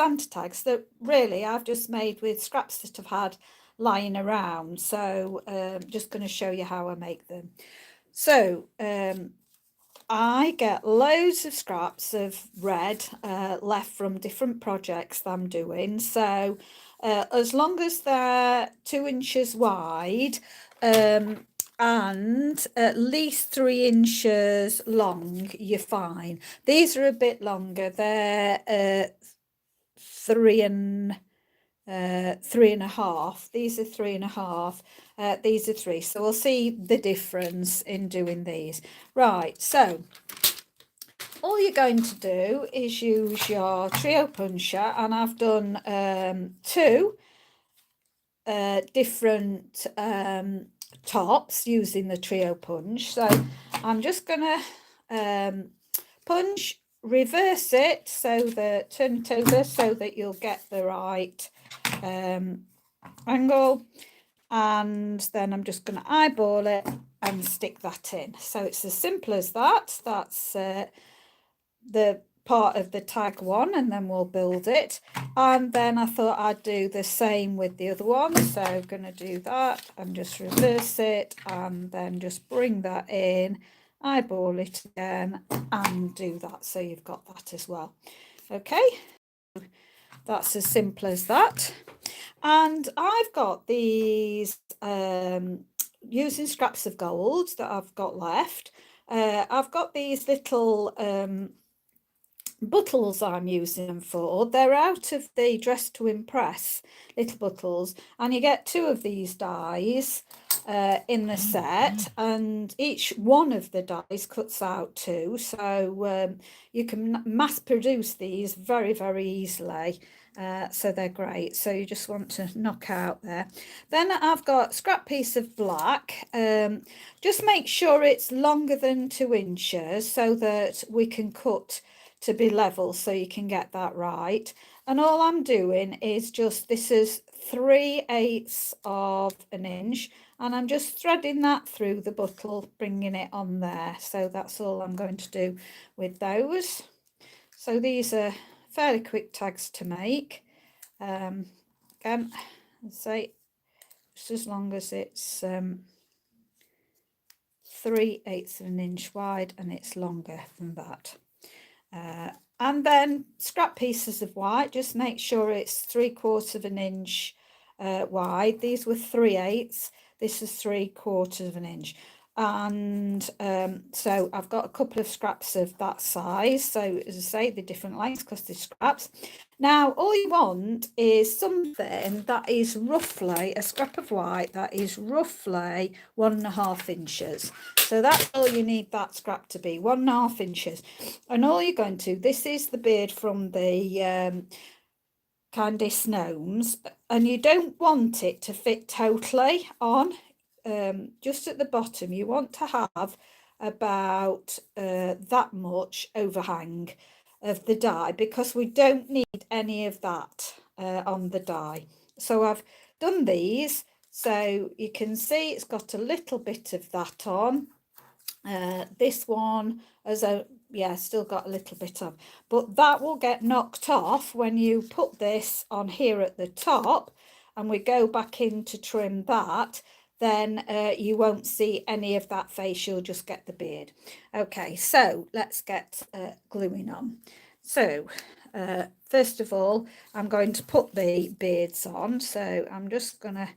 Santa tags that really I've just made with scraps that I've had lying around. So just going to show you how I make them. So I get loads of scraps of red left from different projects that I'm doing. So as long as they're 2 inches wide and at least 3 inches long, you're fine. These are a bit longer. They're 3.5. These are 3.5. These are 3. So we'll see the difference in doing these. Right, so all you're going to do is use your trio puncher, and I've done 2 different tops using the trio punch. So I'm just gonna punch, reverse it, so that turn it over so that you'll get the right angle, and then I'm just going to eyeball it and stick that in. So it's as simple as that. That's the part of the tag one, and then we'll build it. And then I thought I'd do the same with the other one, so I'm going to do that and just reverse it and then just bring that in, eyeball it again and do that, so you've got that as well. Okay, that's as simple as that. And I've got these using scraps of gold that I've got left. I've got these little bottles I'm using them for. They're out of the Dress to Impress little bottles, and you get 2 of these dies in the set, and each one of the dies cuts out 2, so you can mass produce these very, very easily. So they're great. So you just want to knock out there. Then I've got scrap piece of black. Just make sure it's longer than 2 inches so that we can cut to be level, so you can get that right. And all I'm doing is just, this is 3/8 of an inch, and I'm just threading that through the bottle, bringing it on there. So that's all I'm going to do with those. So these are fairly quick tags to make. Again, let's say just as long as it's 3/8 of an inch wide and it's longer than that. And then scrap pieces of white, just make sure it's 3/4 of an inch wide. These were 3/8, this is 3/4 of an inch. And so I've got a couple of scraps of that size. So as I say, the different lengths because they're scraps. Now all you want is something that is roughly a scrap of white that is roughly 1.5 inches. So that's all you need that scrap to be, 1.5 inches. And all you're going to, this is the beard from the Candice Gnomes, and you don't want it to fit totally on. Just at the bottom you want to have about that much overhang of the die, because we don't need any of that on the die. So I've done these, so you can see it's got a little bit of that on. This one as a still got a little bit of, but that will get knocked off when you put this on here at the top and we go back in to trim that. Then you won't see any of that face, you'll just get the beard. Okay, so let's get gluing on. So first of all, I'm going to put the beards on, so I'm just going to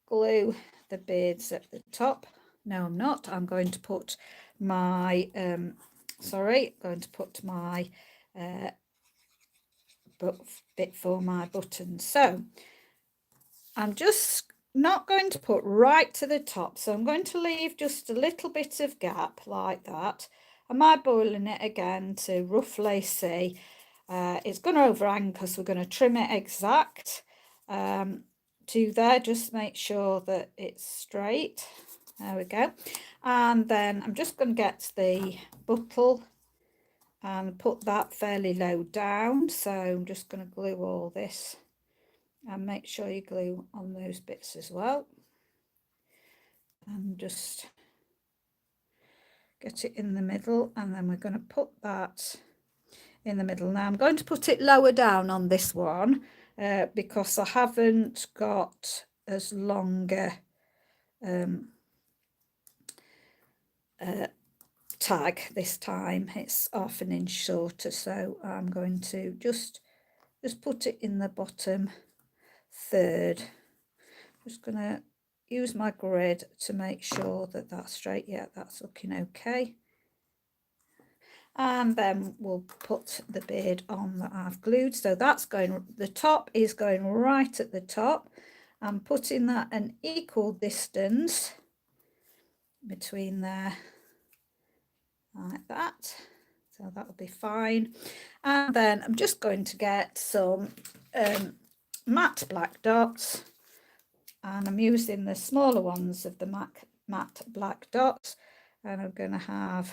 glue the beards at the top. No, I'm not. I'm going to put my bit for my buttons. So I'm just not going to put right to the top, so I'm going to leave just a little bit of gap like that. Am I boiling it again to roughly see? It's going to overhang because we're going to trim it exact to there. Just make sure that it's straight. There we go. And then I'm just going to get the bottle and put that fairly low down. So I'm just going to glue all this, and make sure you glue on those bits as well. And just get it in the middle, and then we're going to put that in the middle. Now I'm going to put it lower down on this one because I haven't got as longer tag this time. It's 1/2 inch shorter, so I'm going to just put it in the bottom third. Just going to use my grid to make sure that that's straight. Yeah, that's looking okay. And then we'll put the beard on that I've glued. So that's going, the top is going right at the top. I'm putting that an equal distance between there, like that. So that'll be fine. And then I'm just going to get some matte black dots, and I'm using the smaller ones of the matte black dots, and I'm going to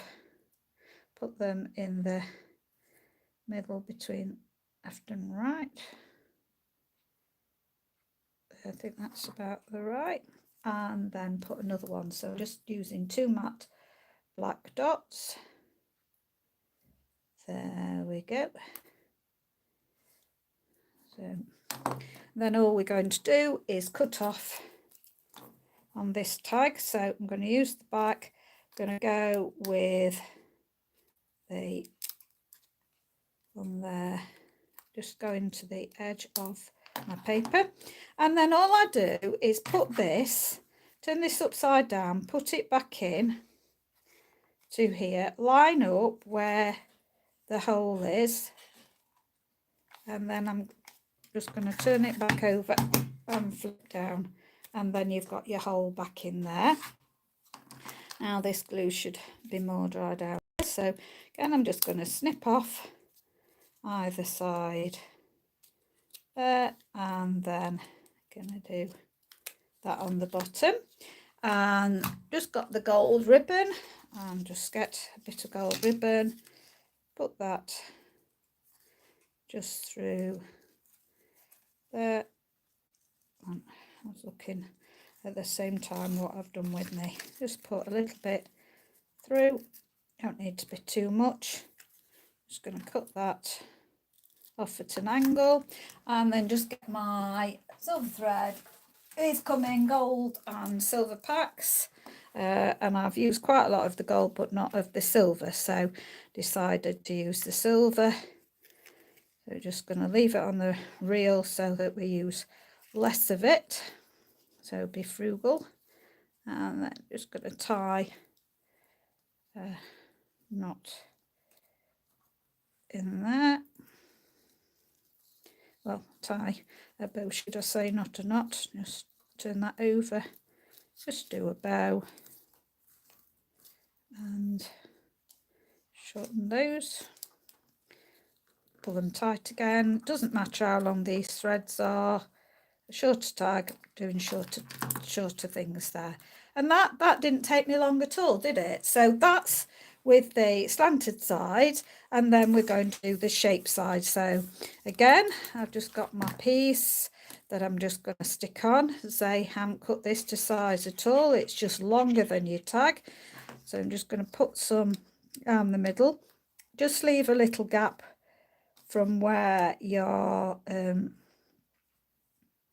put them in the middle between left and right. I think that's about the right. And then put another one. So just using 2 matte black dots. There we go. So then all we're going to do is cut off on this tag. So I'm going to use the back. I'm going to go with the on there, just going to the edge of my paper, and then all I do is put this, turn this upside down, put it back in to here, line up where the hole is, and then I'm just going to turn it back over and flip down, and then you've got your hole back in there. Now this glue should be more dried out, so again I'm just going to snip off either side there, and then gonna do that on the bottom, and just got the gold ribbon, and just get a bit of gold ribbon, put that just through there. And I was looking at the same time what I've done with me, just put a little bit through, don't need to be too much. Just going to cut that off at an angle, and then just get my silver thread. These come in gold and silver packs, and I've used quite a lot of the gold but not of the silver, so decided to use the silver. So just going to leave it on the reel so that we use less of it, so be frugal. And then just going to tie a knot in there. Well, tie a bow, should I say, not a knot. Just turn that over, just do a bow and shorten those, pull them tight again. Doesn't matter how long these threads are, a shorter tag, doing shorter things there. And that didn't take me long at all, did it? So that's with the slanted side, and then we're going to do the shape side. So again, I've just got my piece that I'm just going to stick on. As I haven't cut this to size at all, it's just longer than your tag. So I'm just going to put some down the middle, just leave a little gap from where your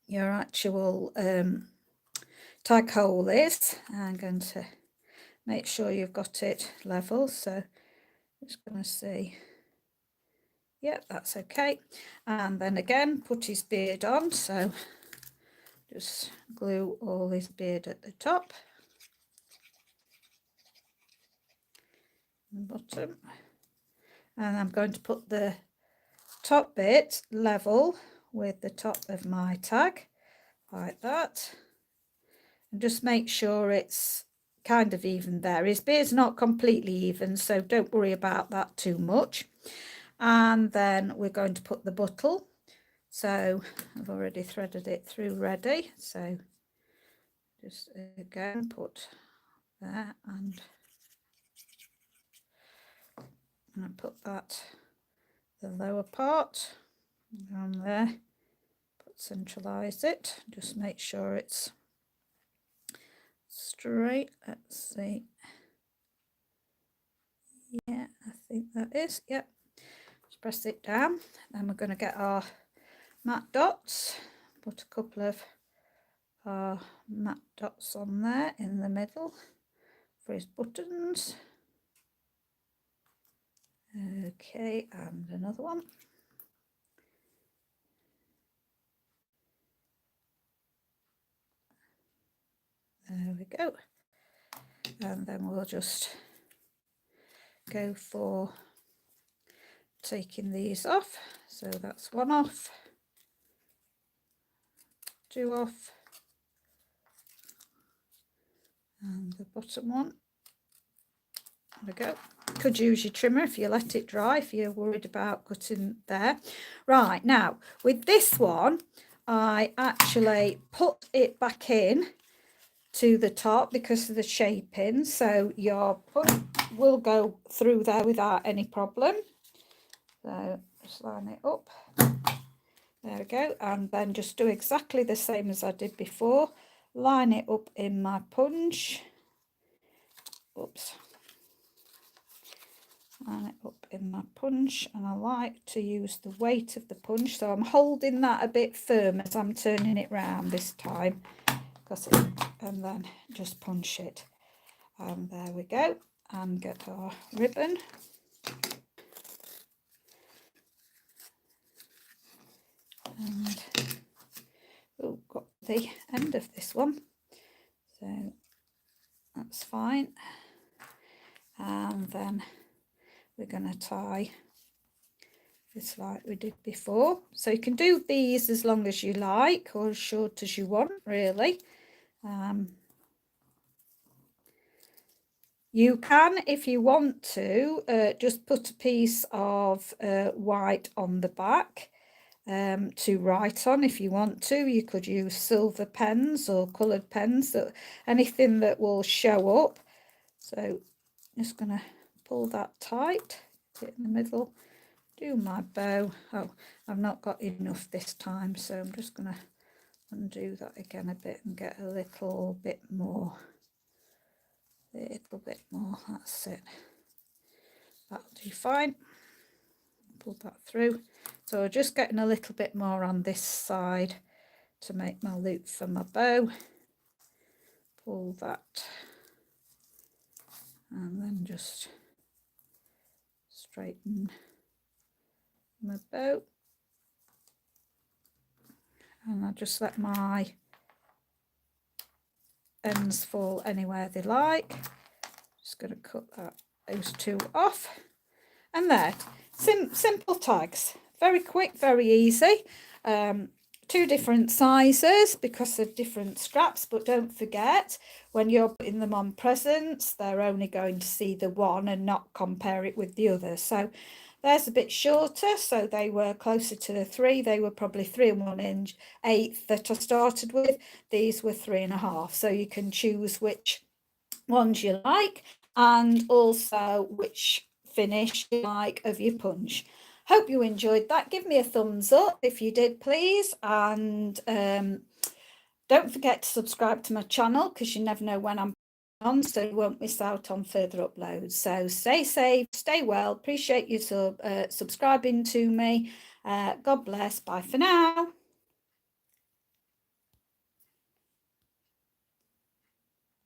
actual tag hole is. I'm going to make sure you've got it level, so just going to see, yep, that's okay. And then again, put his beard on, so just glue all his beard at the top and bottom, and I'm going to put the top bit level with the top of my tag like that, and just make sure it's kind of even there. His beard's not completely even, so don't worry about that too much. And then we're going to put the buttle, so I've already threaded it through ready, so just again put there, and I put that the lower part on there, centralize it, just make sure it's straight. Let's see, yeah, I think that is, yep. press it down. Then we're going to get our matte dots, put a couple of matte dots on there in the middle for his buttons. Okay, and another one. There we go. And then we'll just go for taking these off. So that's one off, two off, and the bottom one. There we go. Could use your trimmer if you let it dry, if you're worried about cutting there. Right, now with this one, I actually put it back in to the top because of the shaping, so your punch will go through there without any problem. So just line it up. There we go, and then just do exactly the same as I did before. Line it up in my punch. Oops. Line it up in my punch, and I like to use the weight of the punch, so I'm holding that a bit firm as I'm turning it round this time, and then just punch it. And there we go, and get our ribbon. And oh, got the end of this one, so that's fine. And then we're going to tie this like we did before. So you can do these as long as you like, or as short as you want, really. You can, if you want to, just put a piece of white on the back to write on if you want to. You could use silver pens or coloured pens, anything that will show up. So just going to pull that tight, put it in the middle, do my bow. Oh, I've not got enough this time, so I'm just going to undo that again a bit and get a little bit more. That's it. That'll do fine. Pull that through. So just getting a little bit more on this side to make my loop for my bow. Pull that, and then just straighten my bow, and I just let my ends fall anywhere they like. Just going to cut those two off, and there. Simple tags, very quick, very easy. Two different sizes because of different scraps, but don't forget, when you're putting them on presents, they're only going to see the one and not compare it with the other. So there's a bit shorter, so they were closer to the 3. They were probably 3 1/8 that I started with. These were 3 1/2, so you can choose which ones you like, and also which finish you like of your punch. Hope you enjoyed that. Give me a thumbs up if you did, please, and don't forget to subscribe to my channel, because you never know when I'm on, so you won't miss out on further uploads. So stay safe, stay well. Appreciate you subscribing to me. God bless. Bye for now.